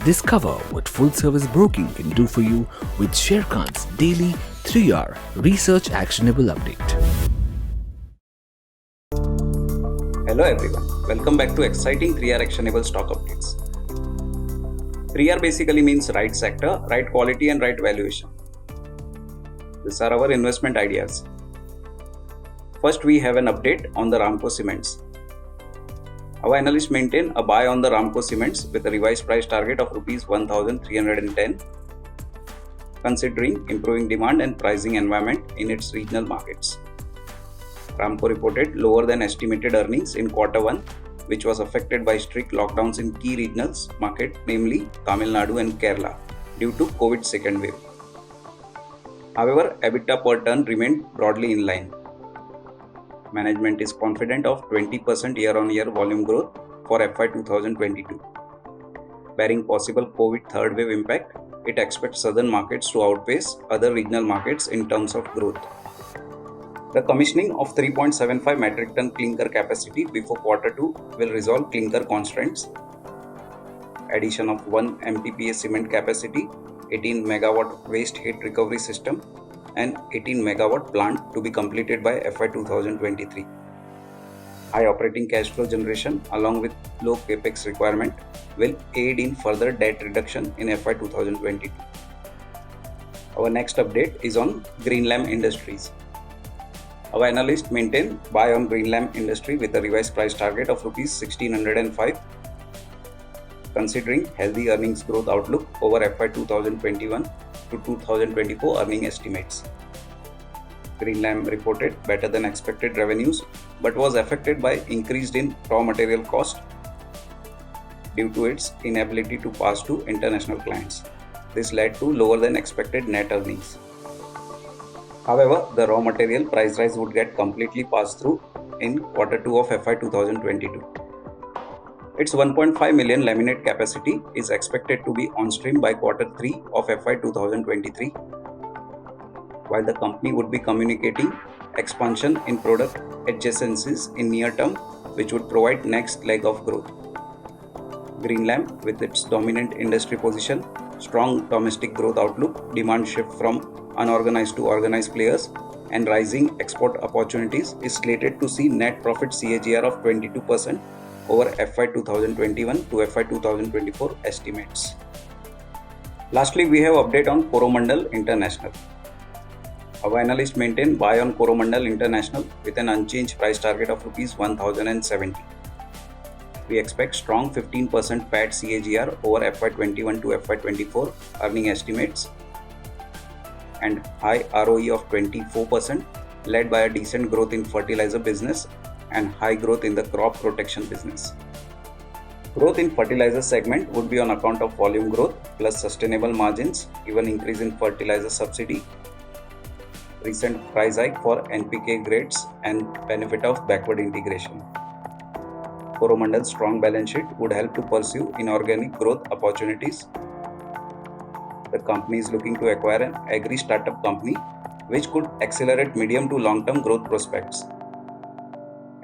Discover what full-service broking can do for you with Sharekhan's daily 3-hour research actionable update. Hello everyone, welcome back to exciting 3-hour actionable stock updates. 3R basically means right sector, right quality and right valuation. These are our investment ideas. First, we have an update on the Ramco Cements. Our analysts maintain a buy on the Ramco Cements with a revised price target of Rs 1,310, considering improving demand and pricing environment in its regional markets. Ramco reported lower than estimated earnings in Q1, which was affected by strict lockdowns in key regional markets, namely Tamil Nadu and Kerala, due to COVID second wave. However, EBITDA per ton remained broadly in line. Management is confident of 20% year-on-year volume growth for FY 2022. Bearing possible COVID third wave impact, it expects southern markets to outpace other regional markets in terms of growth. The commissioning of 3.75 metric ton clinker capacity before Q2 will resolve clinker constraints. Addition of 1 MTPA cement capacity, 18 MW waste heat recovery system and 18 MW plant to be completed by FY 2023. High operating cash flow generation along with low capex requirement will aid in further debt reduction in FY 2022. Our next update is on Greenlam Industries. Our analysts maintain buy on Greenlam Industry with a revised price target of Rs 1,605, considering healthy earnings growth outlook over FY 2021 to 2024 earning estimates. Greenlam reported better than expected revenues but was affected by increase in raw material cost due to its inability to pass to international clients. This led to lower than expected net earnings. However, the raw material price rise would get completely passed through in Q2 of FY 2022. Its 1.5 million laminate capacity is expected to be on stream by Q3 of FY 2023, while the company would be communicating expansion in product adjacencies in near term, which would provide next leg of growth. Greenlam, with its dominant industry position, strong domestic growth outlook, demand shift from unorganized to organized players, and rising export opportunities, is slated to see net profit CAGR of 22% over FY 2021 to FY 2024 estimates. Lastly, we have update on Coromandel International. Our analysts maintain buy on Coromandel International with an unchanged price target of Rs 1,070. We expect strong 15% PAT CAGR over FY 21 to FY 24 earning estimates and high ROE of 24%, led by a decent growth in fertilizer business and high growth in the crop protection business. Growth in fertilizer segment would be on account of volume growth plus sustainable margins, given increase in fertilizer subsidy, recent price hike for NPK grades and benefit of backward integration. Coromandel's strong balance sheet would help to pursue inorganic growth opportunities. The company is looking to acquire an agri startup company which could accelerate medium to long-term growth prospects.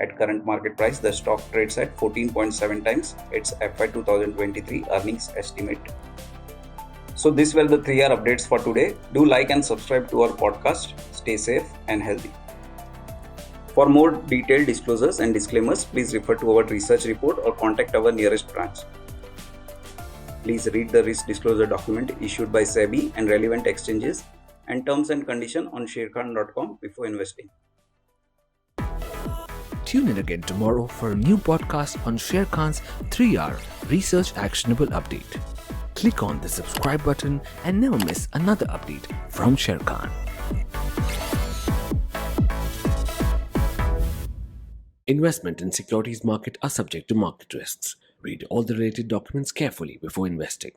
At current market price, the stock trades at 14.7 times its FY 2023 earnings estimate. So these were the 3R updates for today. Do like and subscribe to our podcast. Stay safe and healthy. For more detailed disclosures and disclaimers, please refer to our research report or contact our nearest branch. Please read the risk disclosure document issued by SEBI and relevant exchanges and terms and conditions on sharekhan.com before investing. Tune in again tomorrow for a new podcast on Sharekhan's 3-hour research actionable update. Click on the subscribe button and never miss another update from Sharekhan. Investment in securities market are subject to market risks. Read all the related documents carefully before investing.